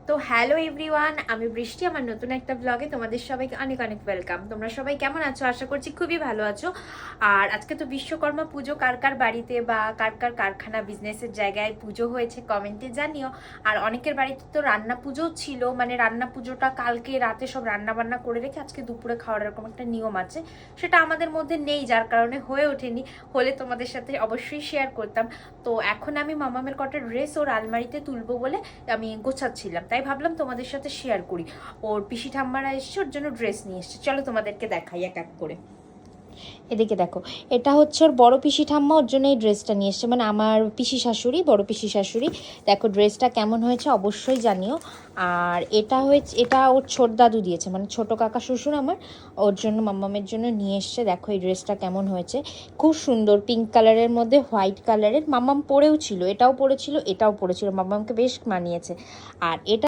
তো hello everyone, আমি বৃষ্টি। আমার নতুন একটা ব্লগে তোমাদের সবাইকে অনেক অনেক ওয়েলকাম। তোমরা সবাই কেমন আছো? আশা করছি খুবই ভালো আছো। আর আজকে তো বিশ্বকর্মা পুজো, কার কার বাড়িতে বা কার কার কারখানা বিজনেসের জায়গায় পুজো হয়েছে কমেন্টে জানিও। আর অনেকের বাড়িতে তো রান্না পুজো ছিল, মানে রান্না পুজোটা কালকে রাতে সব রান্না বান্না করে রেখে আজকে দুপুরে খাওয়ার এরকম একটা নিয়ম আছে, সেটা আমাদের মধ্যে নেই, যার কারণে হয়ে ওঠেনি। হলে তোমাদের সাথে অবশ্যই শেয়ার করতাম। তো এখন আমি মামামের কটা ড্রেস ওর আলমারিতে তুলবো বলে আমি গোছাচ্ছিলাম, তাই ভাবলাম তোমাদের সাথে শেয়ার করি। ওর পিসি ঠাম্মারা এসছে, ওর জন্য ড্রেস নিয়ে এসছে। চলো তোমাদেরকে দেখাই এক এক করে। এদিকে দেখো, এটা হচ্ছে ওর বড় পিসি ঠাম্মা, ওর জন্য এই ড্রেসটা নিয়ে এসছে, মানে আমার পিসি শাশুড়ি, বড় পিসি শাশুড়ি। দেখো ড্রেসটা কেমন হয়েছে অবশ্যই জানিও। আর এটা হয়েছে, এটা ওর ছোট দাদু দিয়েছে, মানে ছোট কাকা শ্বশুর আমার, ওর জন্য মাম্মামের জন্য নিয়ে এসছে। দেখো এই ড্রেসটা কেমন হয়েছে, খুব সুন্দর, পিঙ্ক কালারের মধ্যে হোয়াইট কালারের। মাম্মাম পরেও ছিল, এটাও পরেছিল, এটাও পরেছিল, মাম্মামকে বেশ মানিয়েছে। আর এটা